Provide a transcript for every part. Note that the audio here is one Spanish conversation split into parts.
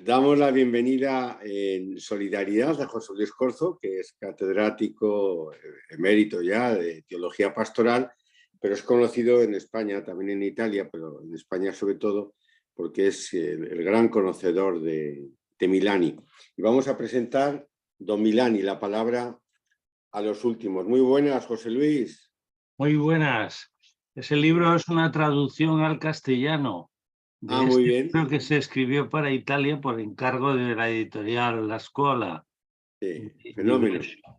Damos la bienvenida en solidaridad a José Luis Corzo, que es catedrático emérito ya de Teología Pastoral, pero es conocido en España, también en Italia, pero en España sobre todo, porque es el gran conocedor de Milani. Y vamos a presentar Don Milani, la palabra a los últimos. Muy buenas, José Luis. Muy buenas. Ese libro es una traducción al castellano de Muy este bien. libro que se escribió para Italia por encargo de la editorial La Scuola. Sí, di fenómeno. Brescia.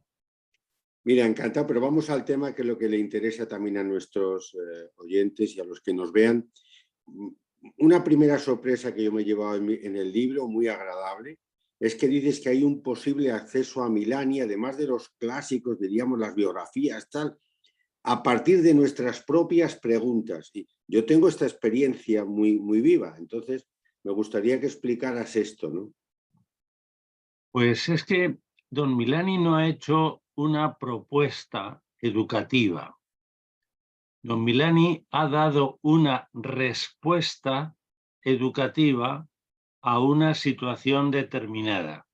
Mira, encantado, pero vamos al tema que es lo que le interesa también a nuestros oyentes y a los que nos vean. Una primera sorpresa que yo me he llevado en el libro, muy agradable, es que dices que hay un posible acceso a Milani, además de los clásicos, diríamos las biografías, tal, a partir de nuestras propias preguntas. Y yo tengo esta experiencia muy viva, entonces me gustaría que explicaras esto, ¿no? Pues es que don Milani no ha hecho una propuesta educativa. Don Milani ha dado una respuesta educativa a una situación determinada.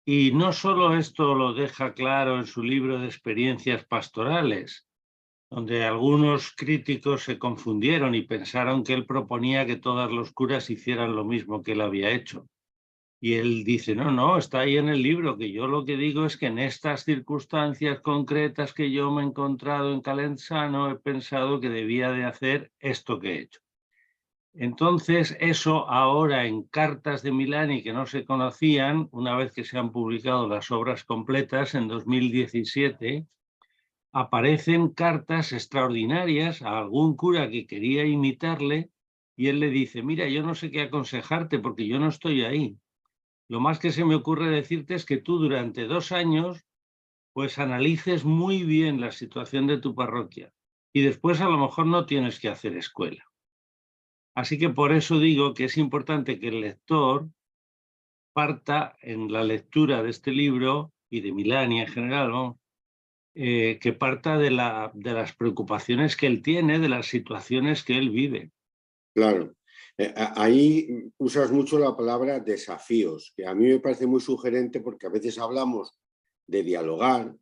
Y no solo esto lo deja claro en su libro de experiencias pastorales, donde algunos críticos se confundieron y pensaron que él proponía que todos los curas hicieran lo mismo que él había hecho. Y él dice, no, está ahí en el libro, que yo lo que digo es que en estas circunstancias concretas que yo me he encontrado en Calenzano he pensado que debía de hacer esto que he hecho. Entonces, eso ahora en cartas de Milani que no se conocían, una vez que se han publicado las obras completas en 2017, aparecen cartas extraordinarias a algún cura que quería imitarle y él le dice, mira, yo no sé qué aconsejarte porque yo no estoy ahí. Lo más que se me ocurre decirte es que tú durante 2 años pues analices muy bien la situación de tu parroquia y después a lo mejor no tienes que hacer escuela. Así que por eso digo que es importante que el lector parta en la lectura de este libro y de Milani en general, ¿no? Que parta de las preocupaciones que él tiene, de las situaciones que él vive. Claro. Ahí usas mucho la palabra desafíos, que a mí me parece muy sugerente porque a veces hablamos de dialogar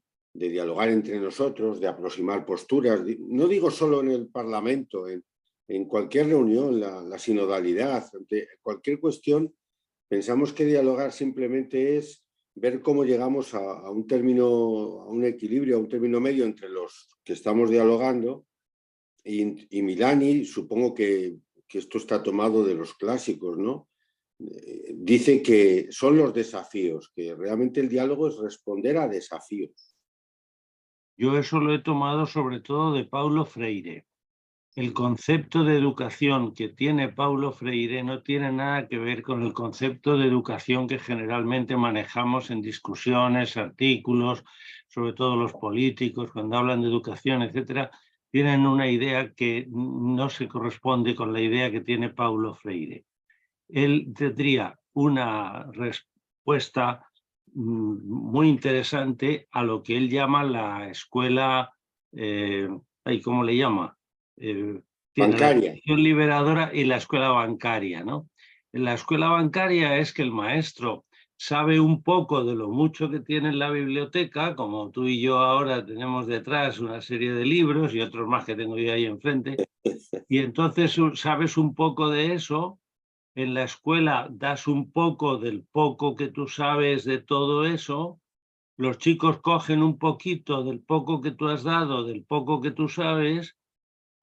entre nosotros, de aproximar posturas. No digo solo en el Parlamento, en cualquier reunión, la sinodalidad, ante cualquier cuestión, pensamos que dialogar simplemente es ver cómo llegamos a un término, a un equilibrio, a un término medio entre los que estamos dialogando y Milani, supongo que esto está tomado de los clásicos, ¿no? Dice que son los desafíos, que realmente el diálogo es responder a desafíos. Yo eso lo he tomado sobre todo de Paulo Freire. El concepto de educación que tiene Paulo Freire no tiene nada que ver con el concepto de educación que generalmente manejamos en discusiones, artículos, sobre todo los políticos, cuando hablan de educación, etcétera, tienen una idea que no se corresponde con la idea que tiene Paulo Freire. Él tendría una respuesta muy interesante a lo que él llama la escuela, ¿cómo le llama? Tiene la Bancaria. educación liberadora y la escuela bancaria, ¿no? En la escuela bancaria es que el maestro sabe un poco de lo mucho que tiene en la biblioteca, como tú y yo ahora tenemos detrás una serie de libros y otros más que tengo yo ahí enfrente, y entonces sabes un poco de eso. En la escuela das un poco del poco que tú sabes de todo eso, los chicos cogen un poquito del poco que tú has dado, del poco que tú sabes,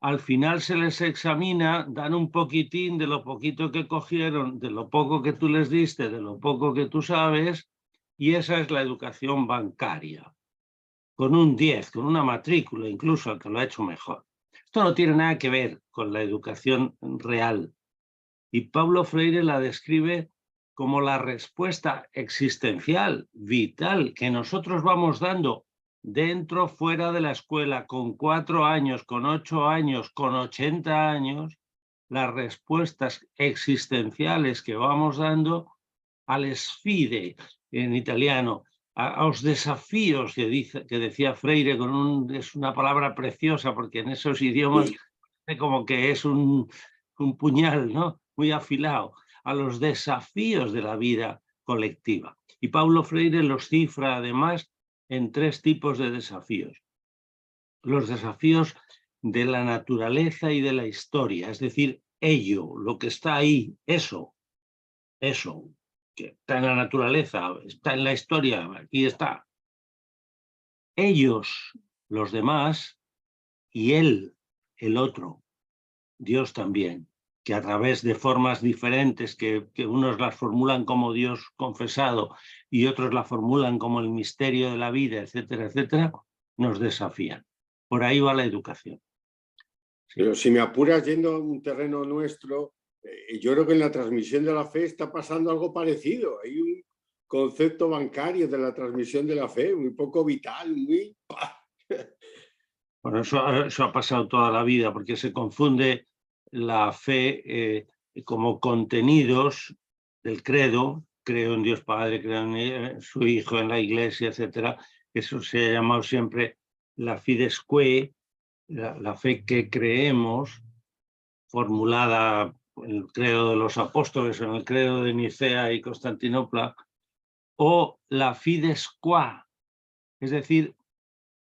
al final se les examina, dan un poquitín de lo poquito que cogieron, de lo poco que tú les diste, de lo poco que tú sabes, y esa es la educación bancaria, con un 10, con una matrícula incluso al que lo ha hecho mejor. Esto no tiene nada que ver con la educación real. Y Paulo Freire la describe como la respuesta existencial, vital, que nosotros vamos dando dentro, fuera de la escuela, con 4 años, con 8 años, con 80 años, las respuestas existenciales que vamos dando al sfide, en italiano, a los desafíos que decía Freire, es una palabra preciosa porque en esos idiomas como que es un puñal, ¿no? Muy afilado, a los desafíos de la vida colectiva. Y Paulo Freire los cifra además en 3 tipos de desafíos. Los desafíos de la naturaleza y de la historia, es decir, ello, lo que está ahí, eso, que está en la naturaleza, está en la historia, aquí está. Ellos, los demás, y él, el otro, Dios también, que a través de formas diferentes, que unos las formulan como Dios confesado y otros la formulan como el misterio de la vida, etcétera, etcétera, nos desafían. Por ahí va la educación. Sí. Pero si me apuras yendo a un terreno nuestro, yo creo que en la transmisión de la fe está pasando algo parecido. Hay un concepto bancario de la transmisión de la fe, muy poco vital, muy... Bueno, eso ha pasado toda la vida, porque se confunde la fe como contenidos del credo, creo en Dios Padre, creo en su Hijo, en la Iglesia, etcétera. Eso se ha llamado siempre la fides que, la fe que creemos, formulada en el credo de los apóstoles, en el credo de Nicea y Constantinopla, o la fides qua, es decir,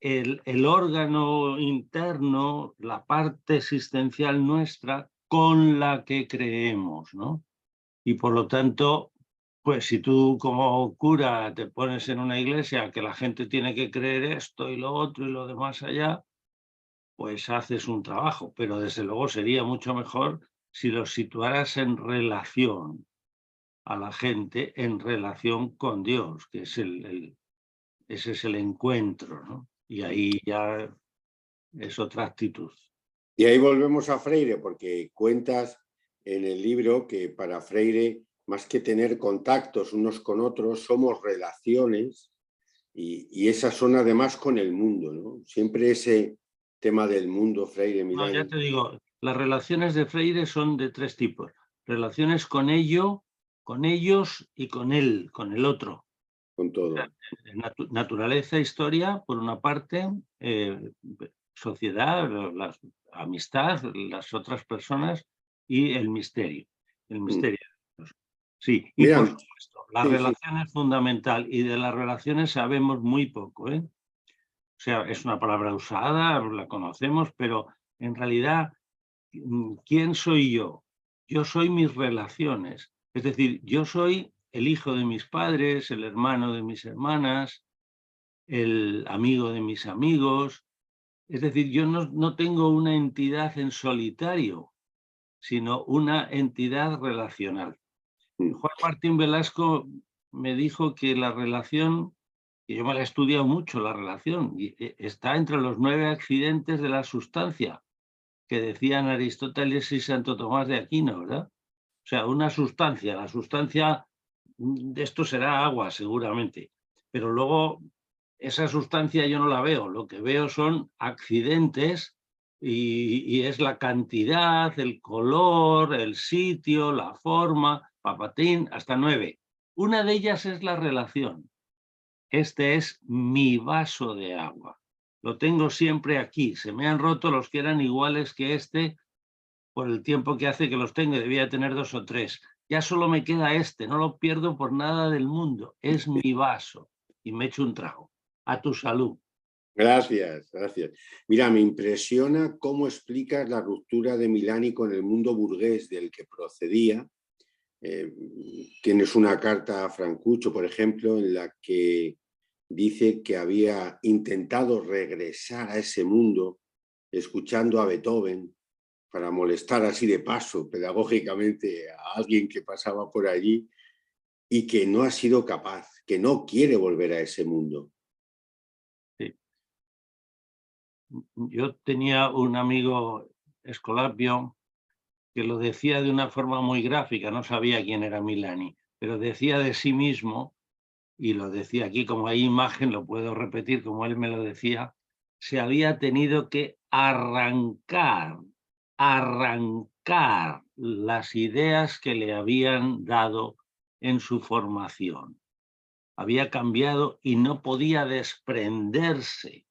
el órgano interno, la parte existencial nuestra con la que creemos, ¿no? Y por lo tanto, pues si tú como cura te pones en una iglesia que la gente tiene que creer esto y lo otro y lo demás allá, pues haces un trabajo, pero desde luego sería mucho mejor si los situaras en relación a la gente, en relación con Dios, que es ese es el encuentro, ¿no? Y ahí ya es otra actitud. Y ahí volvemos a Freire, porque cuentas en el libro que para Freire, más que tener contactos unos con otros, somos relaciones y esas son además con el mundo, ¿no? Siempre ese tema del mundo, Freire, No, ya Milani, te digo, las relaciones de Freire son de 3 tipos. Relaciones con ello, con ellos y con él, con el otro. con todo. Naturaleza, historia, por una parte, sociedad, la amistad, las otras personas y el misterio. El misterio. Sí, y Mira, por supuesto, la sí, sí, relación es fundamental y de las relaciones sabemos muy poco, ¿eh? O sea, es una palabra usada, la conocemos, pero en realidad, ¿quién soy yo? Yo soy mis relaciones. Es decir, yo soy el hijo de mis padres, el hermano de mis hermanas, el amigo de mis amigos. Es decir, yo no tengo una entidad en solitario, sino una entidad relacional. Juan Martín Velasco me dijo que la relación, que yo me la he estudiado mucho, la relación, y está entre los 9 accidentes de la sustancia, que decían Aristóteles y Santo Tomás de Aquino, ¿verdad? O sea, una sustancia, la sustancia de esto será agua, seguramente, pero luego esa sustancia yo no la veo, lo que veo son accidentes y es la cantidad, el color, el sitio, la forma, papatín, hasta 9. Una de ellas es la relación. Este es mi vaso de agua. Lo tengo siempre aquí. Se me han roto los que eran iguales que este por el tiempo que hace que los tengo. Debía tener 2 o 3. Ya solo me queda este. No lo pierdo por nada del mundo. Es mi vaso. Y me echo un trago. A tu salud. gracias, gracias. Mira, me impresiona cómo explicas la ruptura de Milani con el mundo burgués del que procedía. Tienes una carta a Francuccio, por ejemplo, en la que dice que había intentado regresar a ese mundo escuchando a Beethoven para molestar así de paso pedagógicamente a alguien que pasaba por allí y que no ha sido capaz, que no quiere volver a ese mundo. Sí. Yo tenía un amigo Escolapio que lo decía de una forma muy gráfica. No sabía quién era Milani, pero decía de sí mismo, y lo decía aquí, como hay imagen, lo puedo repetir como él me lo decía, se había tenido que arrancar las ideas que le habían dado en su formación. Había cambiado y no podía desprenderse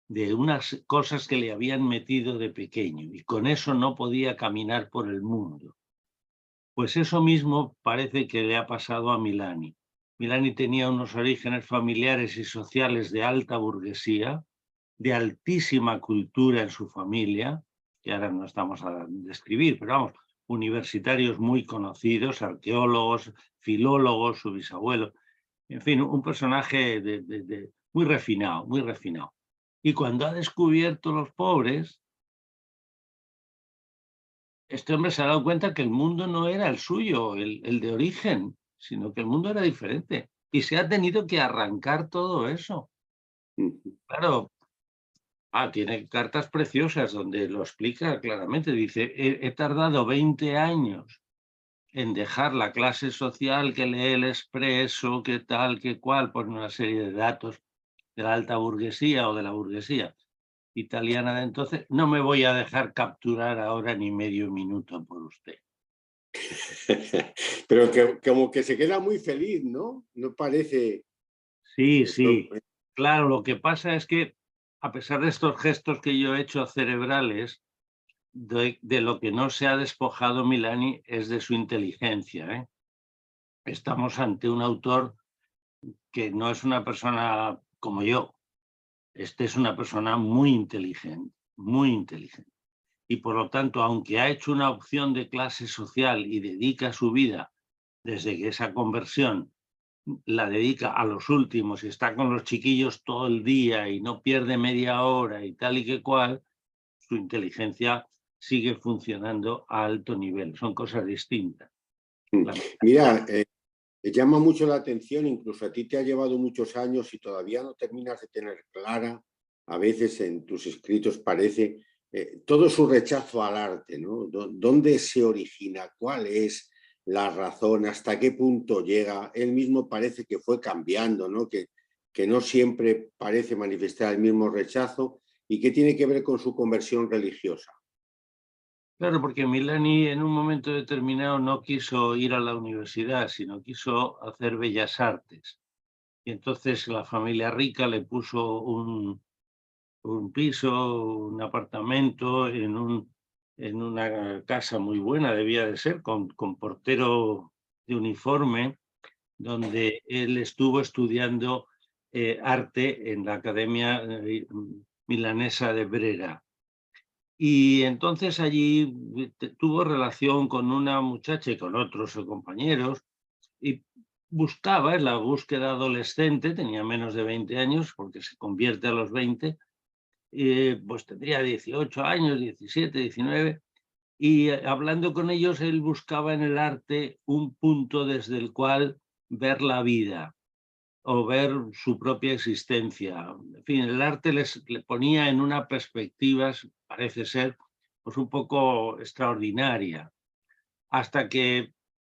de unas cosas que le habían metido de pequeño y con eso no podía caminar por el mundo. Pues eso mismo parece que le ha pasado a Milani. Milani tenía unos orígenes familiares y sociales de alta burguesía, de altísima cultura en su familia, que ahora no estamos a describir, pero vamos, universitarios muy conocidos, arqueólogos, filólogos, su bisabuelo, en fin, un personaje muy refinado, muy refinado. Y cuando ha descubierto los pobres, este hombre se ha dado cuenta que el mundo no era el suyo, el de origen, sino que el mundo era diferente. Y se ha tenido que arrancar todo eso. Claro, tiene cartas preciosas donde lo explica claramente. Dice, he tardado 20 años en dejar la clase social que lee el Expreso, que tal, que cual, por una serie de datos de la alta burguesía o de la burguesía italiana de entonces. No me voy a dejar capturar ahora ni medio minuto por usted. Pero que, como que se queda muy feliz, ¿no? No parece... Sí, sí. Claro, lo que pasa es que a pesar de estos gestos que yo he hecho cerebrales, de lo que no se ha despojado Milani es de su inteligencia, ¿eh? Estamos ante un autor que no es una persona como yo. Este es una persona muy inteligente, muy inteligente. Y por lo tanto, aunque ha hecho una opción de clase social y dedica su vida desde que esa conversión la dedica a los últimos y está con los chiquillos todo el día y no pierde media hora y tal y que cual, su inteligencia sigue funcionando a alto nivel. Son cosas distintas. Mira, llama mucho la atención, incluso a ti te ha llevado muchos años y todavía no terminas de tener clara, a veces en tus escritos parece, todo su rechazo al arte, ¿no? ¿Dónde se origina? ¿Cuál es la razón? ¿Hasta qué punto llega? Él mismo parece que fue cambiando, ¿no? Que no siempre parece manifestar el mismo rechazo y que tiene que ver con su conversión religiosa. Claro, porque Milani en un momento determinado no quiso ir a la universidad, sino quiso hacer bellas artes. Y entonces la familia rica le puso un piso, un apartamento en una casa muy buena, debía de ser, con portero de uniforme, donde él estuvo estudiando arte en la Academia Milanesa de Brera. Y entonces allí tuvo relación con una muchacha y con otros compañeros y buscaba, en la búsqueda adolescente, tenía menos de 20 años porque se convierte a los 20, pues tendría 18 años, 17, 19, y hablando con ellos él buscaba en el arte un punto desde el cual ver la vida o ver su propia existencia. En fin, el arte le ponía en una perspectiva, parece ser, pues un poco extraordinaria, hasta que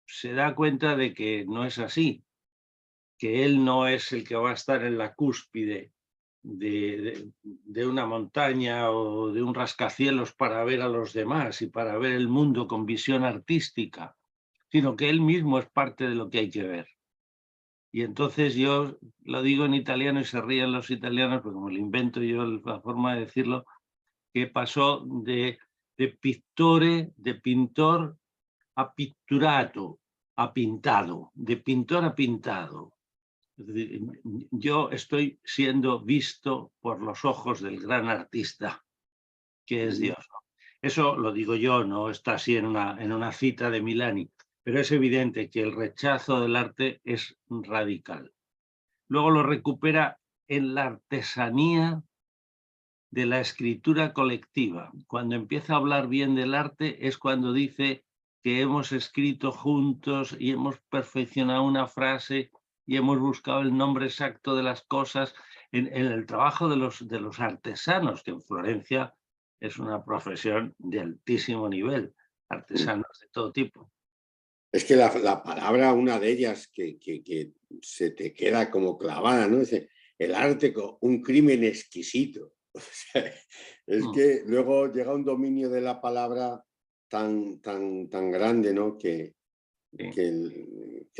se da cuenta de que no es así, que él no es el que va a estar en la cúspide de una montaña o de un rascacielos para ver a los demás y para ver el mundo con visión artística, sino que él mismo es parte de lo que hay que ver. Y entonces yo lo digo en italiano y se ríen los italianos, porque como lo invento yo la forma de decirlo, que pasó de pictore, de pintor, a pitturato, a pintado, de pintor a pintado. Es decir, yo estoy siendo visto por los ojos del gran artista, que es Dios. Eso lo digo yo, no está así en una cita de Milani, pero es evidente que el rechazo del arte es radical. Luego lo recupera en la artesanía de la escritura colectiva. Cuando empieza a hablar bien del arte es cuando dice que hemos escrito juntos y hemos perfeccionado una frase y hemos buscado el nombre exacto de las cosas en el trabajo de los artesanos, que en Florencia es una profesión de altísimo nivel, artesanos de todo tipo. Es que la palabra, una de ellas que se te queda como clavada, ¿no? Dice, el arte con un crimen exquisito. O sea, es Mm, que luego llega un dominio de la palabra tan grande, ¿no? sí. Que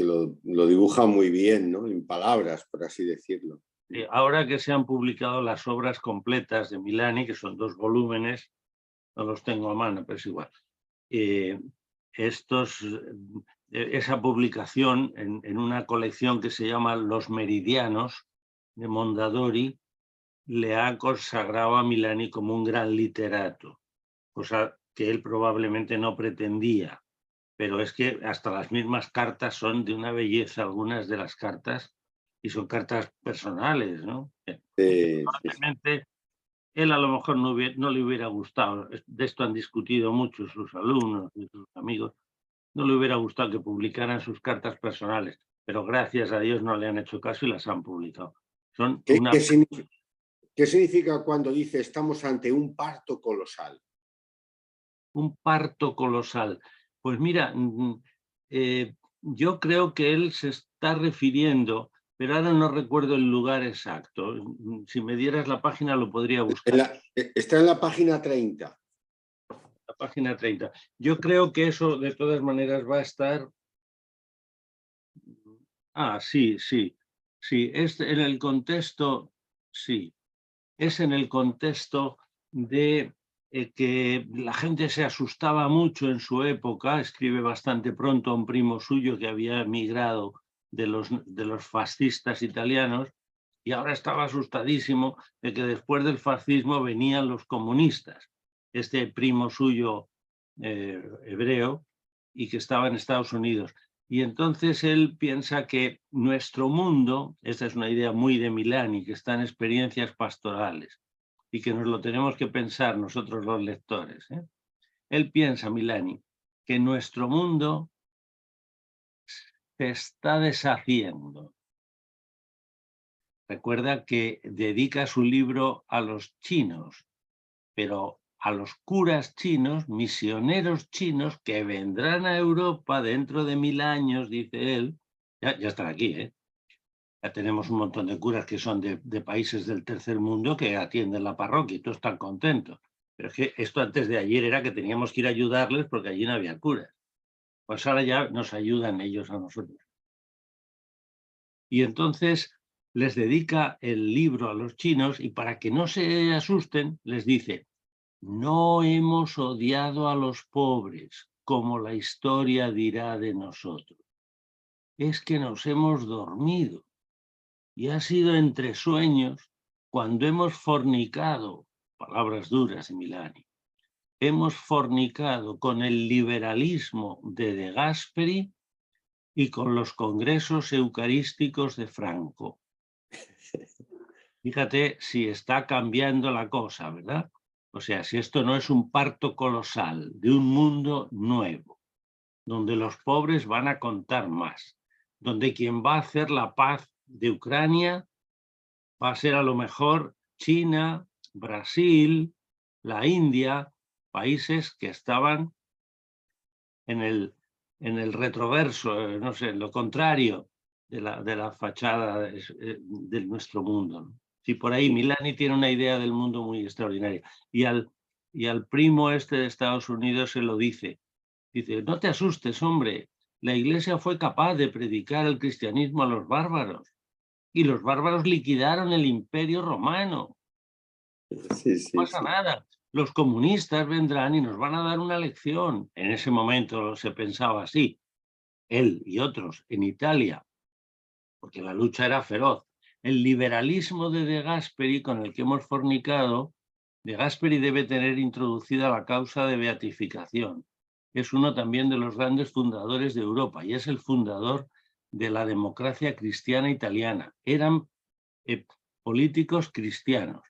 lo dibuja muy bien, ¿no? En palabras, por así decirlo. Ahora que se han publicado las obras completas de Milani, que son 2 volúmenes, no los tengo a mano, pero es igual. esa publicación en una colección que se llama Los Meridianos de Mondadori le ha consagrado a Milani como un gran literato, cosa que él probablemente no pretendía, pero es que hasta las mismas cartas son de una belleza, algunas de las cartas, y son cartas personales, ¿no? Probablemente él a lo mejor no le hubiera gustado, de esto han discutido mucho sus alumnos y sus amigos, no le hubiera gustado que publicaran sus cartas personales, pero gracias a Dios no le han hecho caso y las han publicado. Son ¿Qué, qué significa cuando dice estamos ante un parto colosal? Un parto colosal. Pues mira, yo creo que él se está refiriendo, pero ahora no recuerdo el lugar exacto. Si me dieras la página lo podría buscar. Está en la página 30. La página 30. Yo creo que eso de todas maneras va a estar... sí, sí. Sí, es en el contexto, sí. Es en el contexto de que la gente se asustaba mucho en su época. Escribe bastante pronto a un primo suyo que había emigrado de los fascistas italianos y ahora estaba asustadísimo de que después del fascismo venían los comunistas. Este primo suyo hebreo y que estaba en Estados Unidos. Y entonces él piensa que nuestro mundo, esta es una idea muy de Milani, que está en experiencias pastorales y que nos lo tenemos que pensar nosotros los lectores. Él piensa, Milani, que nuestro mundo se está deshaciendo. Recuerda que dedica su libro a los chinos, pero a los curas chinos, misioneros chinos que vendrán a Europa dentro de 1000 años, dice él, ya están aquí, ya tenemos un montón de curas que son de países del tercer mundo que atienden la parroquia y todos están contentos. Pero es que esto antes de ayer era que teníamos que ir a ayudarles porque allí no había curas. Pues ahora ya nos ayudan ellos a nosotros. Y entonces les dedica el libro a los chinos y para que no se asusten les dice: no hemos odiado a los pobres, como la historia dirá de nosotros. Es que nos hemos dormido y ha sido entre sueños cuando hemos fornicado, palabras duras de Milani, hemos fornicado con el liberalismo de Gasperi y con los congresos eucarísticos de Franco. Fíjate si está cambiando la cosa, ¿verdad? O sea, si esto no es un parto colosal de un mundo nuevo, donde los pobres van a contar más, donde quien va a hacer la paz de Ucrania va a ser a lo mejor China, Brasil, la India, países que estaban en el retroverso, no sé, lo contrario de la fachada de nuestro mundo, ¿no? Sí, por ahí Milani tiene una idea del mundo muy extraordinaria. Y al primo este de Estados Unidos se lo dice. Dice: no te asustes, hombre, la Iglesia fue capaz de predicar el cristianismo a los bárbaros y los bárbaros liquidaron el Imperio Romano. Sí, No pasa nada. Los comunistas vendrán y nos van a dar una lección. En ese momento se pensaba así, él y otros, en Italia, porque la lucha era feroz. El liberalismo de Gasperi, con el que hemos fornicado, de Gasperi debe tener introducida la causa de beatificación. Es uno también de los grandes fundadores de Europa y es el fundador de la democracia cristiana italiana. Eran políticos cristianos,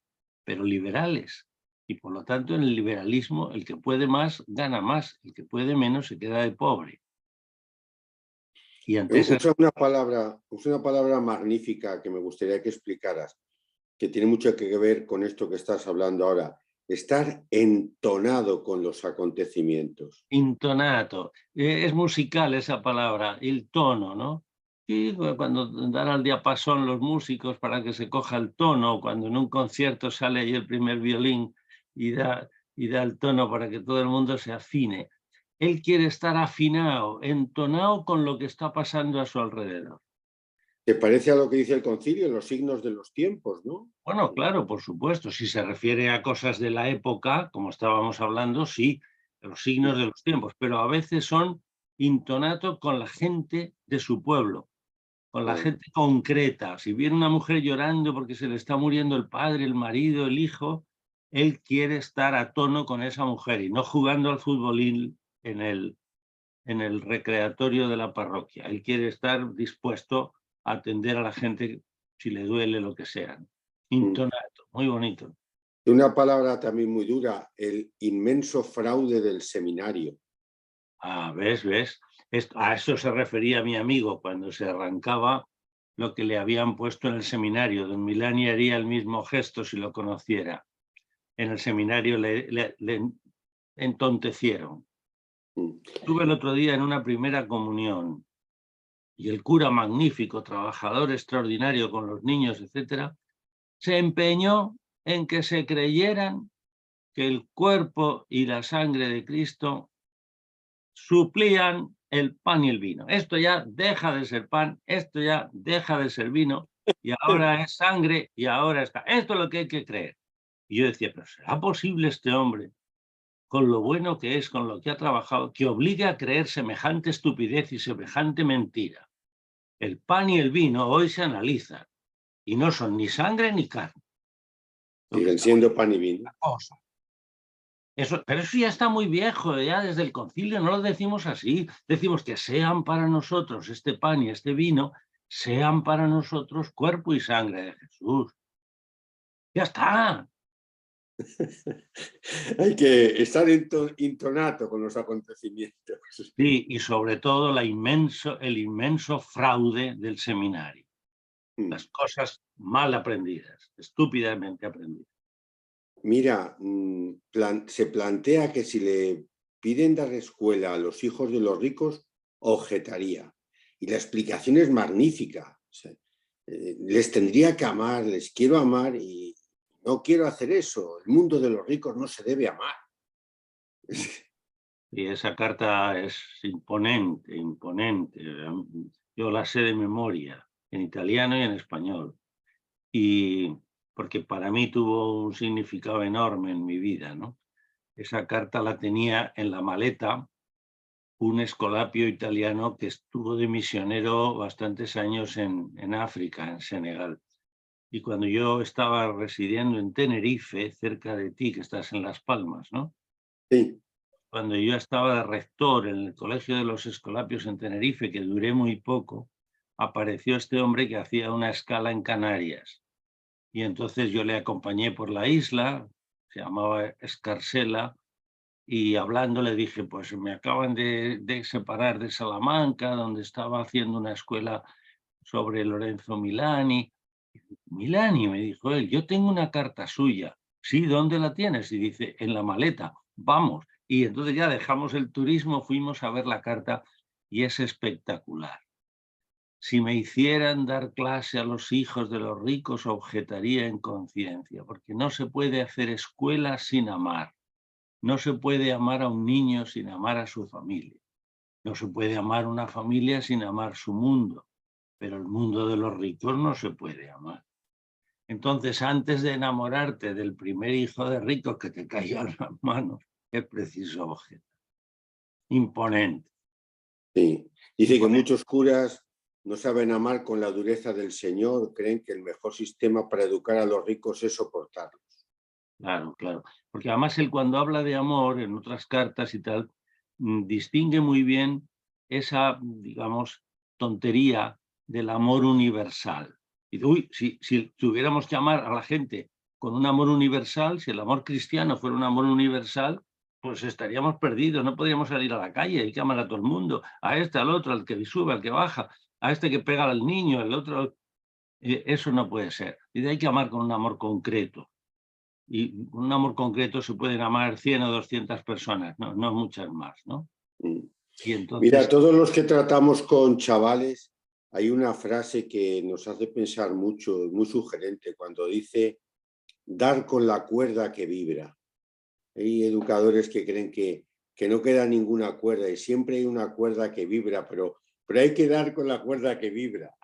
pero liberales. Y por lo tanto, en el liberalismo, el que puede más, gana más. El que puede menos, se queda de pobre. Y ante esas... Usa una palabra magnífica que me gustaría que explicaras, que tiene mucho que ver con esto que estás hablando ahora. Estar entonado con los acontecimientos. Intonato. Es musical esa palabra, el tono, ¿no? Y cuando dan al diapasón los músicos para que se coja el tono, cuando en un concierto sale ahí el primer violín y da el tono para que todo el mundo se afine. Él quiere estar afinado, entonado con lo que está pasando a su alrededor. ¿Te parece a lo que dice el concilio, los signos de los tiempos, no? Bueno, claro, por supuesto. Si se refiere a cosas de la época, como estábamos hablando, sí. los signos de los tiempos, pero a veces son intonatos con la gente de su pueblo, con la gente concreta. Si viene una mujer llorando porque se le está muriendo el padre, el marido, el hijo, él quiere estar a tono con esa mujer y no jugando al futbolín en el recreatorio de la parroquia. Él quiere estar dispuesto a atender a la gente si le duele, lo que sea. Intonato, muy bonito. Una palabra también muy dura, el inmenso fraude del seminario. Ah, ¿ves? A eso se refería mi amigo cuando se arrancaba lo que le habían puesto en el seminario. Don Milani haría el mismo gesto si lo conociera. En el seminario le entontecieron. Estuve el otro día en una primera comunión y el cura magnífico, trabajador extraordinario con los niños, etcétera, se empeñó en que se creyeran que el cuerpo y la sangre de Cristo suplían el pan y el vino. Esto ya deja de ser pan, esto ya deja de ser vino, y ahora es sangre y ahora está. Esto es lo que hay que creer. Y yo decía, pero ¿será posible este hombre, con lo bueno que es, con lo que ha trabajado, que obligue a creer semejante estupidez y semejante mentira? El pan y el vino hoy se analizan y no son ni sangre ni carne. Siguen siendo pan y vino. Pero eso ya está muy viejo, ya desde el concilio no lo decimos así. Decimos que sean para nosotros este pan y este vino, sean para nosotros cuerpo y sangre de Jesús. Ya está. Hay que estar intonato con los acontecimientos. Sí, y sobre todo el inmenso fraude del seminario. Las cosas mal aprendidas, estúpidamente aprendidas. Mira, se plantea que si le piden dar escuela a los hijos de los ricos, objetaría. Y la explicación es magnífica. O sea, les tendría que amar, les quiero amar y no quiero hacer eso. El mundo de los ricos no se debe amar. Y esa carta es imponente, imponente. Yo la sé de memoria, en italiano y en español. Y porque para mí tuvo un significado enorme en mi vida, ¿no? Esa carta la tenía en la maleta un escolapio italiano que estuvo de misionero bastantes años en África, en Senegal. Y cuando yo estaba residiendo en Tenerife, cerca de ti, que estás en Las Palmas, ¿no? Sí. Cuando yo estaba de rector en el Colegio de los Escolapios en Tenerife, que duré muy poco, apareció este hombre que hacía una escala en Canarias. Y entonces yo le acompañé por la isla, se llamaba Escarcela, y hablando le dije, pues me acaban de separar de Salamanca, donde estaba haciendo una escuela sobre Lorenzo Milani. Milani, me dijo él, yo tengo una carta suya. Sí, ¿dónde la tienes? Y dice, en la maleta, vamos. Y entonces ya dejamos el turismo, fuimos a ver la carta y es espectacular. Si me hicieran dar clase a los hijos de los ricos, objetaría en conciencia, porque no se puede hacer escuela sin amar. No se puede amar a un niño sin amar a su familia. No se puede amar una familia sin amar su mundo, pero el mundo de los ricos no se puede amar. Entonces, antes de enamorarte del primer hijo de ricos que te caiga en las manos, es preciso objetar. Imponente. Sí. Dice que Imponente. muchos curas no saben amar con la dureza del Señor, creen que el mejor sistema para educar a los ricos es soportarlos. Claro, claro. Porque además él cuando habla de amor en otras cartas y tal, distingue muy bien esa, digamos, tontería del amor universal. Y dice, uy, si tuviéramos que amar a la gente con un amor universal, si el amor cristiano fuera un amor universal, pues estaríamos perdidos, no podríamos salir a la calle, hay que amar a todo el mundo, a este, al otro, al que sube, al que baja, a este que pega al niño, al otro. Eso no puede ser. Y hay que amar con un amor concreto. Y con un amor concreto se pueden amar 100 o 200 personas, no muchas más, ¿no? Y Mira, entonces, todos los que tratamos con chavales, hay una frase que nos hace pensar mucho, muy sugerente, cuando dice dar con la cuerda que vibra. Hay educadores que creen que no queda ninguna cuerda y siempre hay una cuerda que vibra, pero hay que dar con la cuerda que vibra.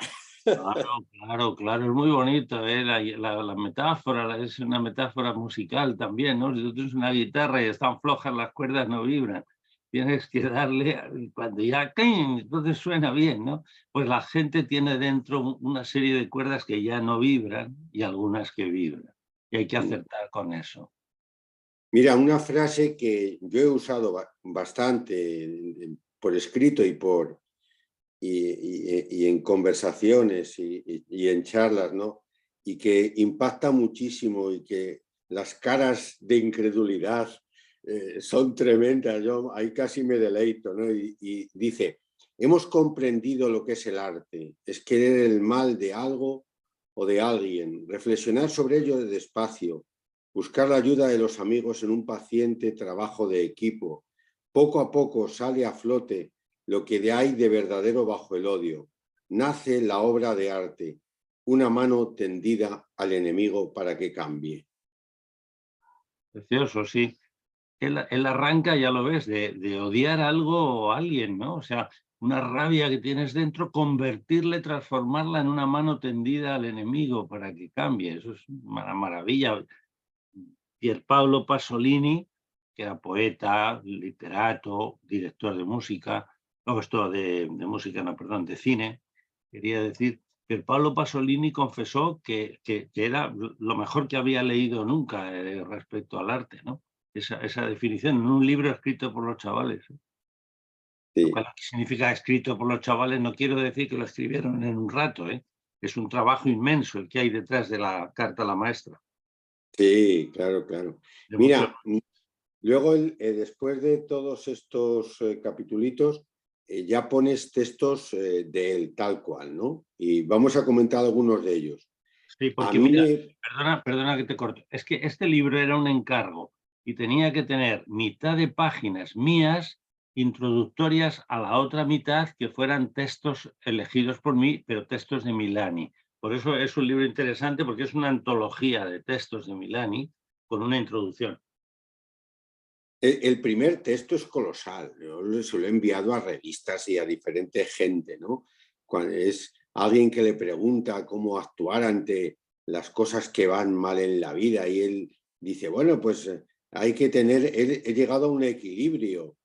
Claro, es muy bonito, ¿eh? La metáfora, es una metáfora musical también, ¿no? Si tú tienes una guitarra y están flojas las cuerdas, no vibran. Tienes que darle, y cuando ya, ¡cling!, entonces suena bien, ¿no? Pues la gente tiene dentro una serie de cuerdas que ya no vibran y algunas que vibran. Y hay que acertar con eso. Mira, una frase que yo he usado bastante por escrito y en conversaciones y en charlas, ¿no? Y que impacta muchísimo y que las caras de incredulidad son tremendas. Yo ahí casi me deleito, ¿no? Y dice, hemos comprendido lo que es el arte, es querer el mal de algo o de alguien, reflexionar sobre ello despacio, buscar la ayuda de los amigos en un paciente trabajo de equipo. Poco a poco sale a flote lo que hay de verdadero bajo el odio. Nace la obra de arte, una mano tendida al enemigo para que cambie. Precioso, sí. Él arranca, ya lo ves, de odiar algo o a alguien, ¿no? O sea, una rabia que tienes dentro, convertirle, transformarla en una mano tendida al enemigo para que cambie. Eso es una maravilla. Pierpaolo Pasolini, que era poeta, literato, director de música, no, esto de música, no, perdón, de cine, quería decir, Pierpaolo Pasolini confesó que era lo mejor que había leído nunca respecto al arte, ¿no? Esa definición en un libro escrito por los chavales. Lo Sí, cual significa escrito por los chavales, no quiero decir que lo escribieron en un rato, ¿eh? Es un trabajo inmenso el que hay detrás de la carta a la maestra, sí, claro, claro. de muchos. Mira, luego después de todos estos capitulitos, ya pones textos de él tal cual, ¿no? Y vamos a comentar algunos de ellos. Sí, A porque mí mira, me... perdona que te corto. Es que este libro era un encargo y tenía que tener mitad de páginas mías introductorias a la otra mitad que fueran textos elegidos por mí, pero textos de Milani. Por eso es un libro interesante porque es una antología de textos de Milani con una introducción. El primer texto es colosal. Yo se lo he enviado a revistas y a diferente gente, ¿no? Cuando es alguien que le pregunta cómo actuar ante las cosas que van mal en la vida y él dice, bueno, pues hay que tener, he llegado a un equilibrio.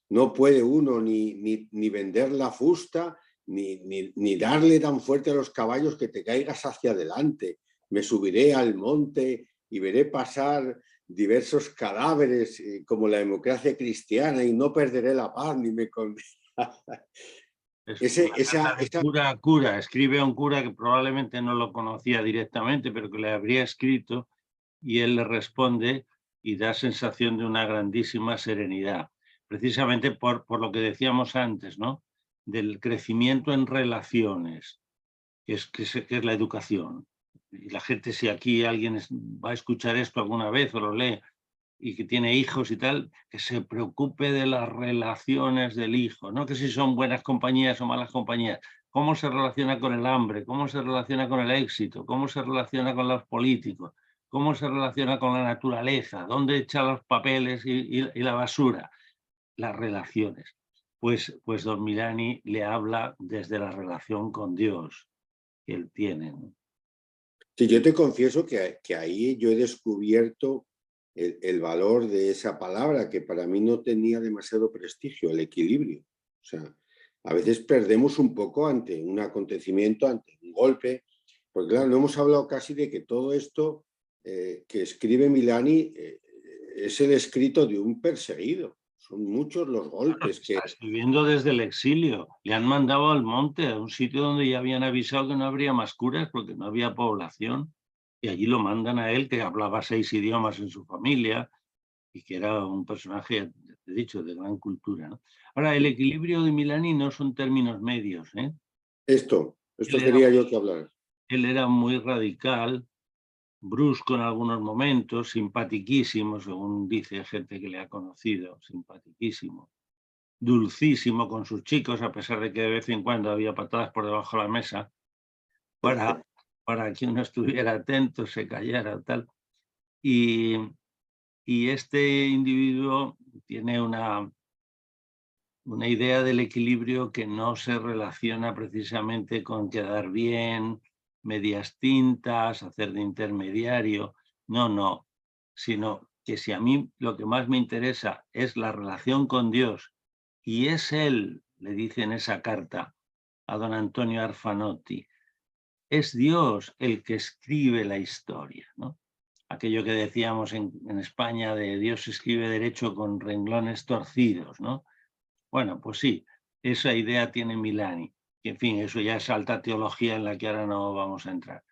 No puede uno ni vender la fusta ni darle tan fuerte a los caballos que te caigas hacia adelante. Me subiré al monte y veré pasar diversos cadáveres como la democracia cristiana y no perderé la paz ni me Es ese, una carta de esa, cura a cura. Escribe a un cura que probablemente no lo conocía directamente, pero que le habría escrito y él le responde y da sensación de una grandísima serenidad, precisamente por lo que decíamos antes, ¿no? Del crecimiento en relaciones, que es la educación. Y la gente, si aquí alguien va a escuchar esto alguna vez o lo lee y que tiene hijos y tal, que se preocupe de las relaciones del hijo, no que si son buenas compañías o malas compañías, cómo se relaciona con el hambre, cómo se relaciona con el éxito, cómo se relaciona con los políticos, cómo se relaciona con la naturaleza, dónde echa los papeles y la basura, las relaciones. Pues don Milani le habla desde la relación con Dios que él tiene, ¿no? sí, yo te confieso que ahí yo he descubierto el valor de esa palabra que para mí no tenía demasiado prestigio, el equilibrio. O sea, a veces perdemos un poco ante un acontecimiento, ante un golpe, porque claro, no hemos hablado casi de que todo esto que escribe Milani es el escrito de un perseguido. Son muchos los Claro, golpes que... está escribiendo desde el exilio. Le han mandado al monte, a un sitio donde ya habían avisado que no habría más curas porque no había población. Y allí lo mandan a él, que hablaba 6 idiomas en su familia y que era un personaje, te he dicho, de gran cultura, ¿no? Ahora, el equilibrio de Milani no son términos medios, ¿eh? Esto Él era, quería yo que hablar. él era muy radical, brusco en algunos momentos, simpatiquísimo, según dice gente que le ha conocido, simpatiquísimo, dulcísimo con sus chicos, a pesar de que de vez en cuando había patadas por debajo de la mesa, para, para que uno estuviera atento, se callara, tal. Y, y este individuo tiene una idea del equilibrio que no se relaciona precisamente con quedar bien, medias tintas, hacer de intermediario. No, sino que si a mí lo que más me interesa es la relación con Dios y es Él, le dice en esa carta a don Antonio Arfanotti, es Dios el que escribe la historia, ¿no? Aquello que decíamos en España de Dios escribe derecho con renglones torcidos, ¿no? Bueno, pues sí, esa idea tiene Milani. Que, en fin, eso ya es alta teología en la que ahora no vamos a entrar.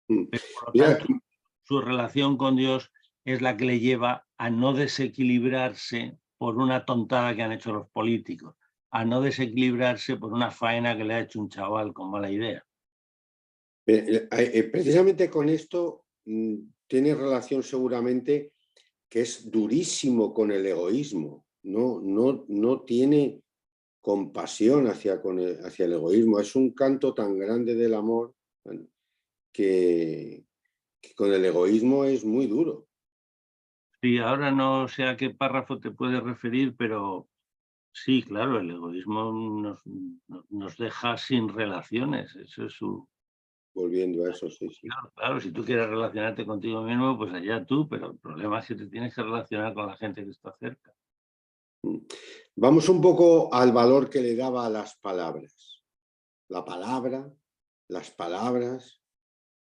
Mm. Pero, por lo Mira, tanto, su relación con Dios es la que le lleva a no desequilibrarse por una tontada que han hecho los políticos, a no desequilibrarse por una faena que le ha hecho un chaval con mala idea. precisamente con esto tiene relación seguramente que es durísimo con el egoísmo, no tiene compasión hacia el egoísmo. Es un canto tan grande del amor que con el egoísmo es muy duro. Sí, ahora no sé a qué párrafo te puedes referir, pero sí, claro, el egoísmo nos deja sin relaciones. Eso es su... Volviendo a eso, sí, sí. Claro, si tú quieres relacionarte contigo mismo, pues allá tú, pero el problema es que te tienes que relacionar con la gente que está cerca. Vamos un poco al valor que le daba a las palabras. La palabra, las palabras.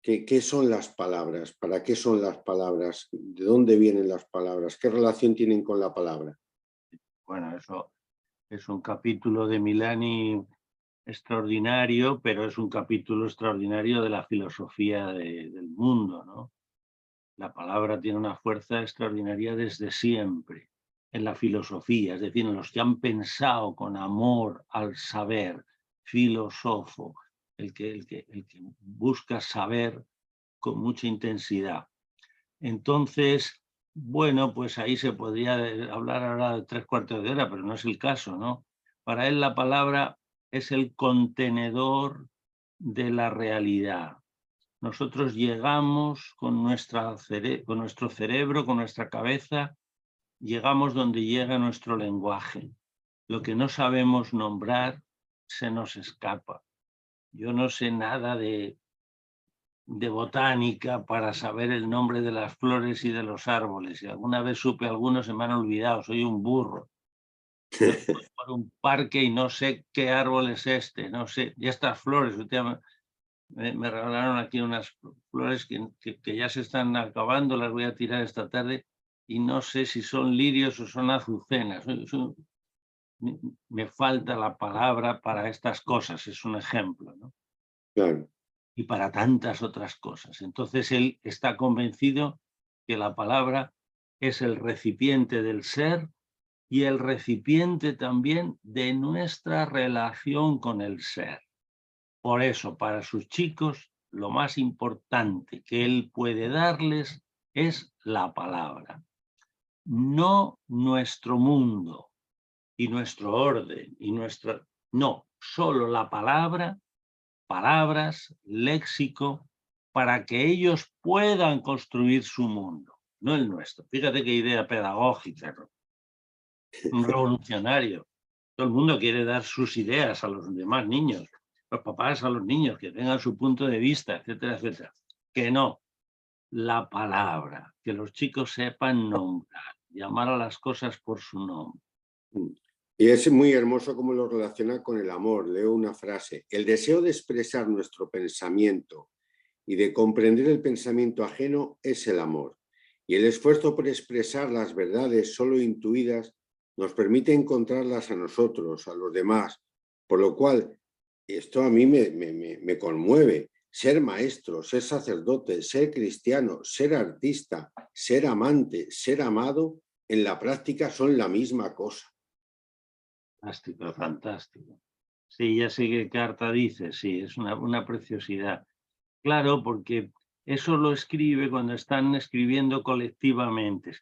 ¿Qué son las palabras? ¿Para qué son las palabras? ¿De dónde vienen las palabras? ¿Qué relación tienen con la palabra? Bueno, eso es un capítulo de Milani extraordinario, pero es un capítulo extraordinario de la filosofía del mundo, ¿no? La palabra tiene una fuerza extraordinaria desde siempre en la filosofía, es decir, en los que han pensado con amor al saber, filósofo, el que busca saber con mucha intensidad. Entonces, bueno, pues ahí se podría hablar ahora de 3/4 de hora, pero no es el caso, ¿no? Para él la palabra es el contenedor de la realidad. Nosotros llegamos con nuestro cerebro, con nuestra cabeza, llegamos donde llega nuestro lenguaje. Lo que no sabemos nombrar se nos escapa. Yo no sé nada de botánica para saber el nombre de las flores y de los árboles. Si alguna vez supe algunos, se me han olvidado, soy un burro. Yo voy por un parque y no sé qué árbol es este, no sé, y estas flores, me regalaron aquí unas flores que ya se están acabando, las voy a tirar esta tarde y no sé si son lirios o son azucenas. Me falta la palabra para estas cosas, es un ejemplo, ¿no? Claro. Y para tantas otras cosas. Entonces él está convencido que la palabra es el recipiente del ser y el recipiente también de nuestra relación con el ser. Por eso, para sus chicos, lo más importante que él puede darles es la palabra, no nuestro mundo y nuestro orden y nuestra... No, solo la palabra, palabras, léxico, para que ellos puedan construir su mundo, no el nuestro. Fíjate qué idea pedagógica, ¿no? Un revolucionario. Todo el mundo quiere dar sus ideas a los demás niños, los papás a los niños, que tengan su punto de vista, etcétera, etcétera. Que no, la palabra, que los chicos sepan nombrar, llamar a las cosas por su nombre. Y es muy hermoso cómo lo relaciona con el amor. Leo una frase: el deseo de expresar nuestro pensamiento y de comprender el pensamiento ajeno es el amor. Y el esfuerzo por expresar las verdades solo intuidas nos permite encontrarlas a nosotros, a los demás. Por lo cual, esto a mí me conmueve. Ser maestro, ser sacerdote, ser cristiano, ser artista, ser amante, ser amado, en la práctica son la misma cosa. Fantástico, fantástico. Sí, ya sé qué carta dice, sí, es una preciosidad. Claro, porque eso lo escribe cuando están escribiendo colectivamente.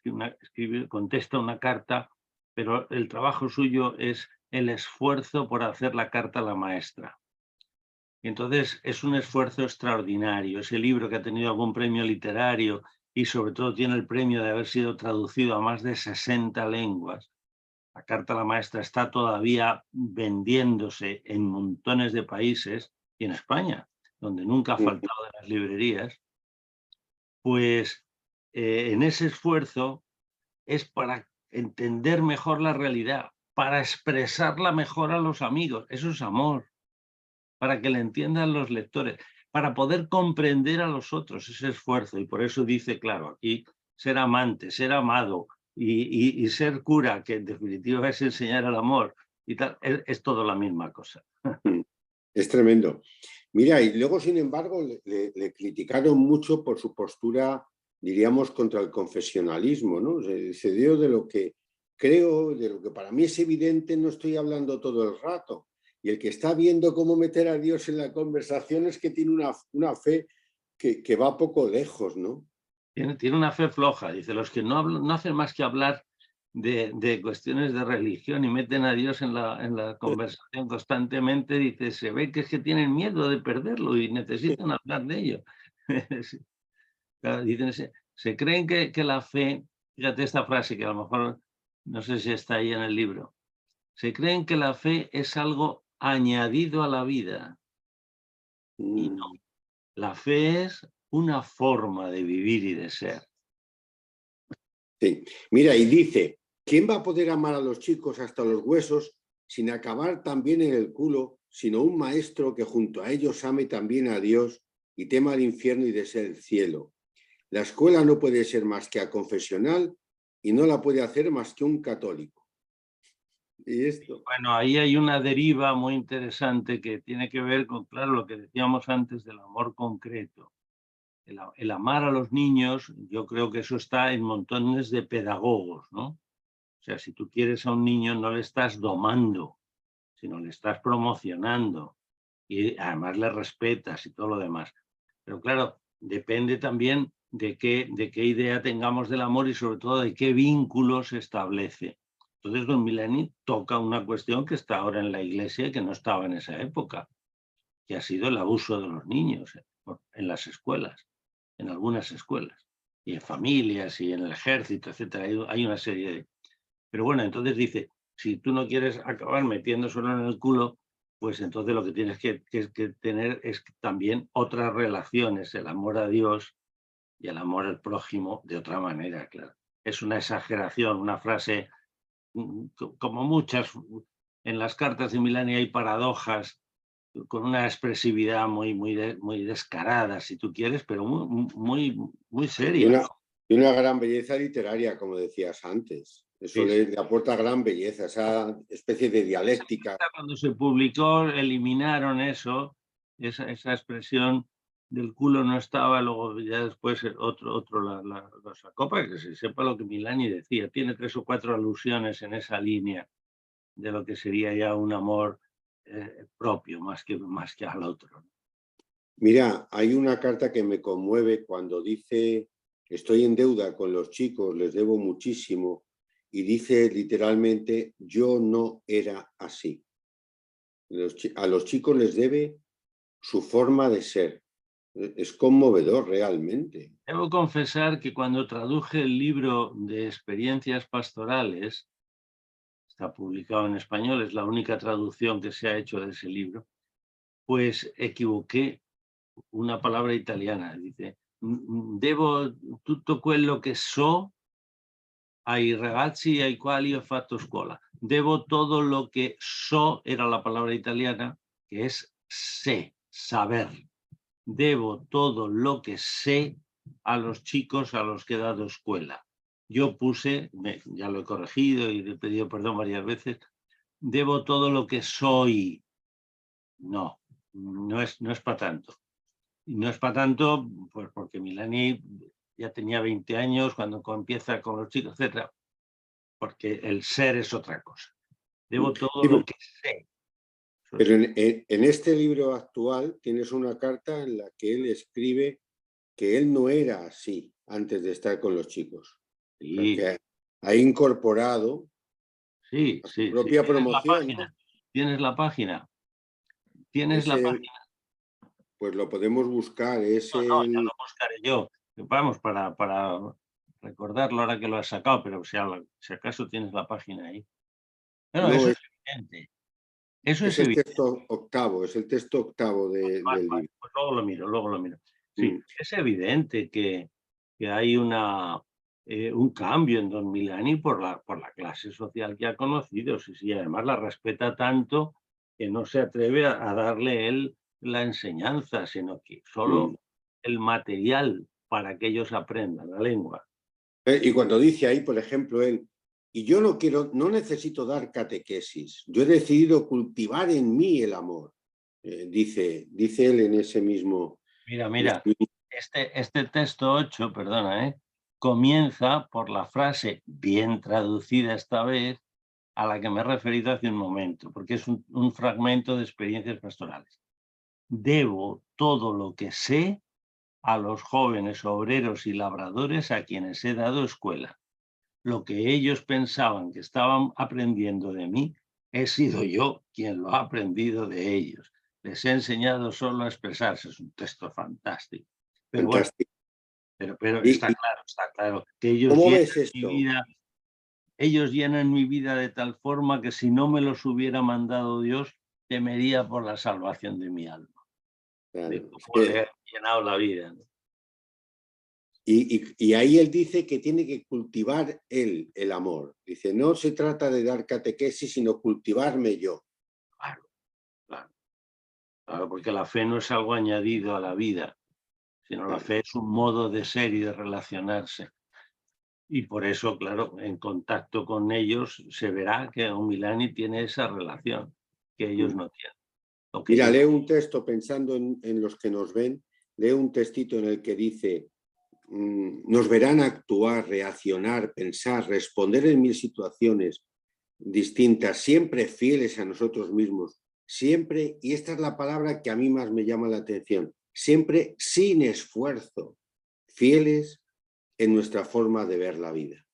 Contesta una carta, pero el trabajo suyo es el esfuerzo por hacer la carta a la maestra. Entonces, es un esfuerzo extraordinario. Ese libro que ha tenido algún premio literario y sobre todo tiene el premio de haber sido traducido a más de 60 lenguas, La carta a la maestra está todavía vendiéndose en montones de países y en España, donde nunca ha faltado en las librerías, pues en ese esfuerzo es para entender mejor la realidad, para expresarla mejor a los amigos. Eso es amor, para que le entiendan los lectores, para poder comprender a los otros ese esfuerzo. Y por eso dice, claro, aquí ser amante, ser amado y ser cura, que en definitiva es enseñar el amor, y tal, es todo la misma cosa. Es tremendo. Mira, y luego, sin embargo, le criticaron mucho por su postura, diríamos, contra el confesionalismo, ¿no? Se dio de lo que creo, de lo que para mí es evidente, no estoy hablando todo el rato. Y el que está viendo cómo meter a Dios en la conversación es que tiene una fe que va poco lejos, ¿no? Tiene una fe floja. Dice, los que no hacen más que hablar de cuestiones de religión y meten a Dios en la conversación constantemente, dice, se ve que es que tienen miedo de perderlo y necesitan hablar de ello. Sí. Claro, dicen, se creen que la fe, fíjate esta frase que a lo mejor no sé si está ahí en el libro, se creen que la fe es algo añadido a la vida y no, Mm. la fe es una forma de vivir y de ser. Sí. Mira, y dice, ¿quién va a poder amar a los chicos hasta los huesos sin acabar también en el culo, sino un maestro que junto a ellos ame también a Dios y tema al infierno y desee el cielo? La escuela no puede ser más que aconfesional y no la puede hacer más que un católico. Y esto, Bueno, ahí hay una deriva muy interesante que tiene que ver con, claro, lo que decíamos antes del amor concreto. El amar a los niños, yo creo que eso está en montones de pedagogos, ¿no? O sea, si tú quieres a un niño, no le estás domando, sino le estás promocionando y además le respetas y todo lo demás. Pero claro, depende también de qué idea tengamos del amor y sobre todo de qué vínculo se establece. Entonces, don Milani toca una cuestión que está ahora en la Iglesia y que no estaba en esa época, que ha sido el abuso de los niños en las escuelas, en algunas escuelas, y en familias y en el ejército, etcétera. Hay una serie de... Pero bueno, entonces dice, si tú no quieres acabar metiendo solo en el culo, pues entonces lo que tienes que tener es también otras relaciones, el amor a Dios y el amor al prójimo de otra manera, claro. Es una exageración, una frase, como muchas, en las cartas de Milani hay paradojas con una expresividad muy descarada, si tú quieres, pero muy y seria, una, ¿no? y una gran belleza literaria, como decías antes. Eso Sí, sí. le aporta gran belleza, esa especie de dialéctica. Cuando se publicó, eliminaron eso, esa expresión del culo no estaba, luego ya después otro lo sacó para que se sepa lo que Milani decía. Tiene 3 o 4 alusiones en esa línea de lo que sería ya un amor propio, más que al otro. Mira, hay una carta que me conmueve cuando dice, estoy en deuda con los chicos, les debo muchísimo, y dice literalmente, yo no era así. A los chicos les debe su forma de ser. Es conmovedor realmente. Debo confesar que cuando traduje el libro de experiencias pastorales, está publicado en español, es la única traducción que se ha hecho de ese libro, pues equivoqué una palabra italiana. Dice, devo tutto quello che so ai ragazzi ai quali ho fatto scuola. Debo todo lo que so, era la palabra italiana, que es sé, saber. Debo todo lo que sé a los chicos a los que he dado escuela. Yo puse, ya lo he corregido y le he pedido perdón varias veces, debo todo lo que soy. No, no es para tanto. Y no es para tanto, pues porque Milani ya tenía 20 años cuando empieza con los chicos, etcétera, porque el ser es otra cosa. Debo todo lo Sí, que sé. Eso pero sí. en este libro actual tienes una carta en la que él escribe que él no era así antes de estar con los chicos. O sea, Sí, que ha incorporado sí, a su sí, sí. propia promoción, ¿no? Tienes la página, tienes la Ese, página. pues lo podemos buscar, es No, no, ya el... lo buscaré yo. Vamos, para recordarlo ahora que lo has sacado, pero si acaso tienes la página ahí. Bueno, No, eso es evidente. Eso es es el evidente. texto octavo, es el texto octavo Vale, del vale, libro. pues luego lo miro, luego lo miro. Sí, Mm. es evidente que hay un cambio en Don Milani por la clase social que ha conocido. Sí, sí, además la respeta tanto que no se atreve a darle él la enseñanza, sino que Mm. solo el material para que ellos aprendan la lengua. Y cuando dice ahí, por ejemplo, él, y yo no quiero, no necesito dar catequesis, yo he decidido cultivar en mí el amor, dice él en ese mismo... Mira, en ese mira, mismo- este texto 8, perdona, comienza por la frase, bien traducida esta vez, a la que me he referido hace un momento, porque es un fragmento de experiencias pastorales. Debo todo lo que sé a los jóvenes obreros y labradores a quienes he dado escuela. Lo que ellos pensaban que estaban aprendiendo de mí, he sido yo quien lo ha aprendido de ellos. Les he enseñado solo a expresarse. Es un texto fantástico. Pero bueno, Fantástico. pero ¿Y está claro que ellos cómo llenan ves mi esto? vida, ellos llenan mi vida de tal forma que si no me los hubiera mandado Dios, temería por la salvación de mi alma, de Claro, es cómo le que ha llenado la vida, ¿no? y ahí él dice que tiene que cultivar él el amor. Dice, no se trata de dar catequesis, sino cultivarme yo. Claro, claro, claro, porque la fe no es algo añadido a la vida, sino la Claro. fe es un modo de ser y de relacionarse. Y por eso, claro, en contacto con ellos se verá que un Milani tiene esa relación que ellos Mm. no tienen. O que Mira, yo no. leo un texto pensando en los que nos ven, leo un textito en el que dice, nos verán actuar, reaccionar, pensar, responder en mil situaciones distintas, siempre fieles a nosotros mismos, siempre, y esta es la palabra que a mí más me llama la atención, siempre sin esfuerzo, fieles en nuestra forma de ver la vida.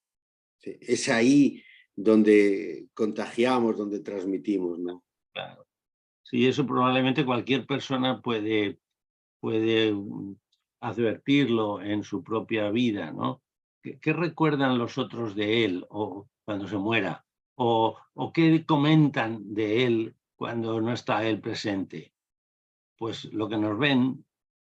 Sí, es ahí donde contagiamos, donde transmitimos, ¿no? Claro. Sí, eso probablemente cualquier persona puede advertirlo en su propia vida, ¿no? ¿Qué recuerdan los otros de él o cuando se muera? ¿O qué comentan de él cuando no está él presente? Pues lo que nos ven.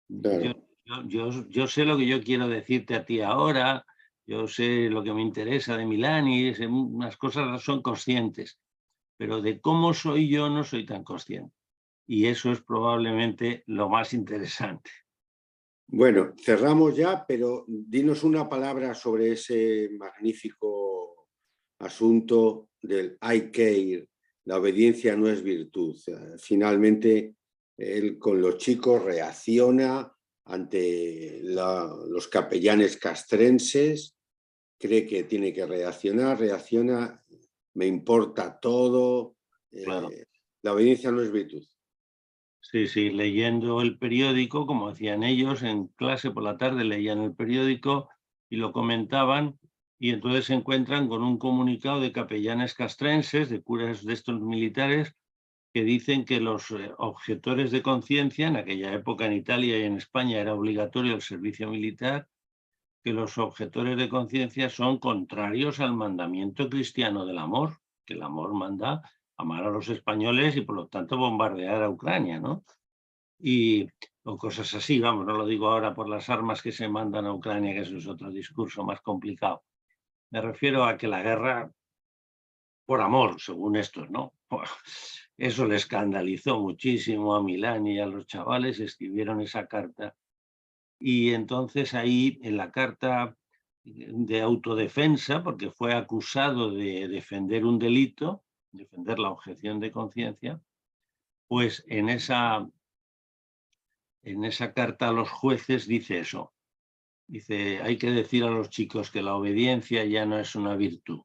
Yo, Claro. yo sé lo que yo quiero decirte a ti ahora, yo sé lo que me interesa de Milani, unas cosas son conscientes, pero de cómo soy yo no soy tan consciente. Y eso es probablemente lo más interesante. Bueno, cerramos ya, pero dinos una palabra sobre ese magnífico asunto del I care, la obediencia no es virtud. Finalmente, él con los chicos reacciona ante los capellanes castrenses, cree que tiene que reaccionar, reacciona, me importa todo, Claro. la obediencia no es virtud. Sí, sí, leyendo el periódico, como hacían ellos en clase por la tarde, leían el periódico y lo comentaban, y entonces se encuentran con un comunicado de capellanes castrenses, de curas de estos militares, que dicen que los objetores de conciencia, en aquella época en Italia y en España era obligatorio el servicio militar, que los objetores de conciencia son contrarios al mandamiento cristiano del amor, que el amor manda amar a los españoles y por lo tanto bombardear a Ucrania, ¿no? Y o cosas así, vamos, no lo digo ahora por las armas que se mandan a Ucrania, que eso es otro discurso más complicado. Me refiero a que la guerra por amor, según estos, ¿no? Eso le escandalizó muchísimo a Milán y a los chavales, escribieron esa carta. Y entonces ahí en la carta de autodefensa, porque fue acusado de defender un delito, defender la objeción de conciencia, pues en esa carta a los jueces dice eso. Dice, hay que decir a los chicos que la obediencia ya no es una virtud,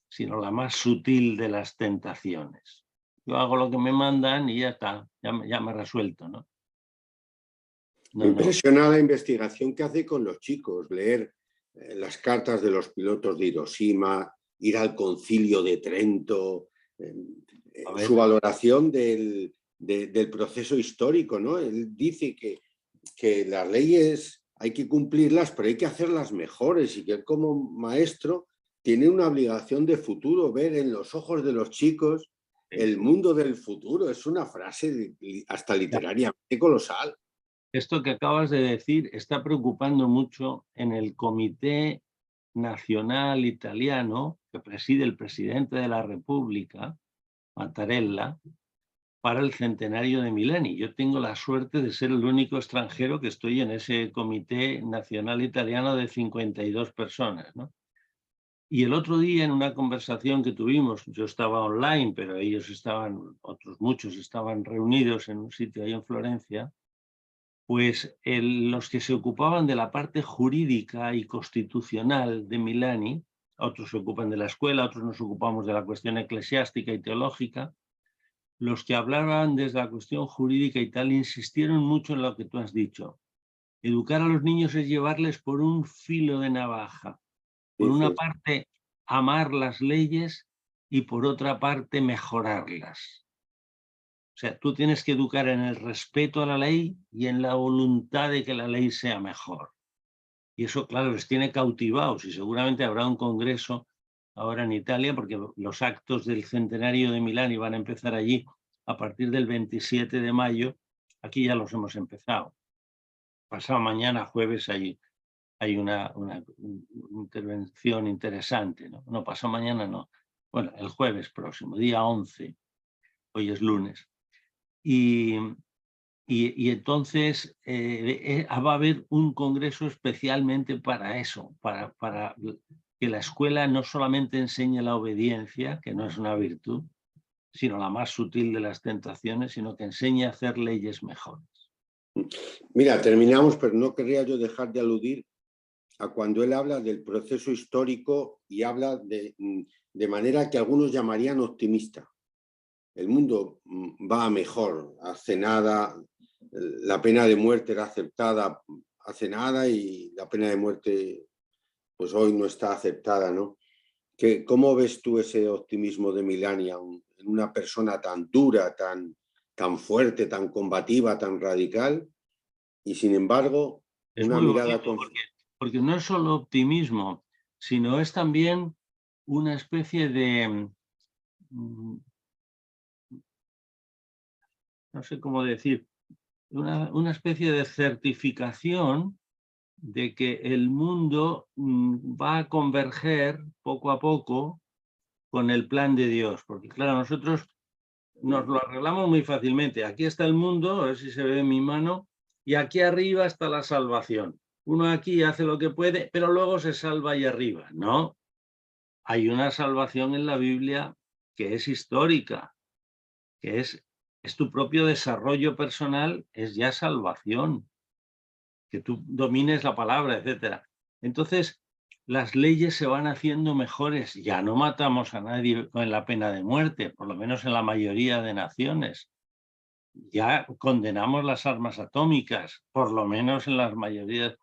sino la más sutil de las tentaciones. Yo hago lo que me mandan y ya está, ya me he resuelto, ¿no? Me No, no. impresiona la investigación que hace con los chicos, leer las cartas de los pilotos de Hiroshima, ir al concilio de Trento, A su ver, valoración del proceso histórico, ¿no? Él dice que las leyes hay que cumplirlas, pero hay que hacerlas mejores y que él como maestro tiene una obligación de futuro, ver en los ojos de los chicos el mundo del futuro. Es una frase hasta literariamente colosal. Esto que acabas de decir está preocupando mucho en el Comité Nacional Italiano, que preside el presidente de la República, Mattarella, para el centenario de Milani. Yo tengo la suerte de ser el único extranjero que estoy en ese Comité Nacional Italiano de 52 personas, ¿no? Y el otro día, en una conversación que tuvimos, yo estaba online, pero ellos estaban, otros muchos estaban reunidos en un sitio ahí en Florencia, pues los que se ocupaban de la parte jurídica y constitucional de Milani, otros se ocupan de la escuela, otros nos ocupamos de la cuestión eclesiástica y teológica, los que hablaban desde la cuestión jurídica y tal insistieron mucho en lo que tú has dicho. Educar a los niños es llevarles por un filo de navaja. Por una parte, amar las leyes y por otra parte, mejorarlas. O sea, tú tienes que educar en el respeto a la ley y en la voluntad de que la ley sea mejor. Y eso, claro, les tiene cautivados y seguramente habrá un congreso ahora en Italia, porque los actos del centenario de Milán van a empezar allí a partir del 27 de mayo. Aquí ya los hemos empezado. Pasado mañana, jueves, hay una intervención interesante, ¿no? No, pasado mañana no. Bueno, el jueves próximo, día 11. Hoy es lunes. Y entonces va a haber un congreso especialmente para eso, para que la escuela no solamente enseñe la obediencia, que no es una virtud, sino la más sutil de las tentaciones, sino que enseñe a hacer leyes mejores. Mira, terminamos, pero no querría yo dejar de aludir a cuando él habla del proceso histórico y habla de manera que algunos llamarían optimista. El mundo va a mejor, hace nada, la pena de muerte era aceptada hace nada y la pena de muerte pues hoy no está aceptada, ¿no? ¿Cómo ves tú ese optimismo de Milani en una persona tan dura, tan fuerte, tan combativa, tan radical y sin embargo Es una muy mirada bonito porque no es solo optimismo, sino es también una especie de, no sé cómo decir, una especie de certificación de que el mundo va a converger poco a poco con el plan de Dios. Porque claro, nosotros nos lo arreglamos muy fácilmente. Aquí está el mundo, a ver si se ve en mi mano, y aquí arriba está la salvación. Uno aquí hace lo que puede, pero luego se salva ahí arriba. No, hay una salvación en la Biblia que es histórica, que es tu propio desarrollo personal, es ya salvación, que tú domines la palabra, etcétera. Entonces, las leyes se van haciendo mejores. Ya no matamos a nadie con la pena de muerte, por lo menos en la mayoría de naciones. Ya condenamos las armas atómicas, por lo menos en las mayorías.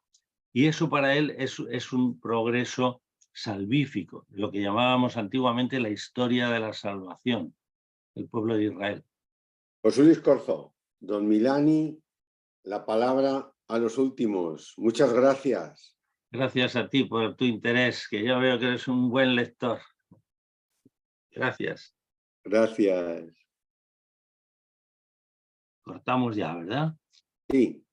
Y eso para él es un progreso salvífico, lo que llamábamos antiguamente la historia de la salvación del pueblo de Israel. José Luis Corzo, don Milani, la palabra a los últimos. Muchas gracias. Gracias a ti por tu interés, que yo veo que eres un buen lector. Gracias. Gracias. Cortamos ya, ¿verdad? Sí.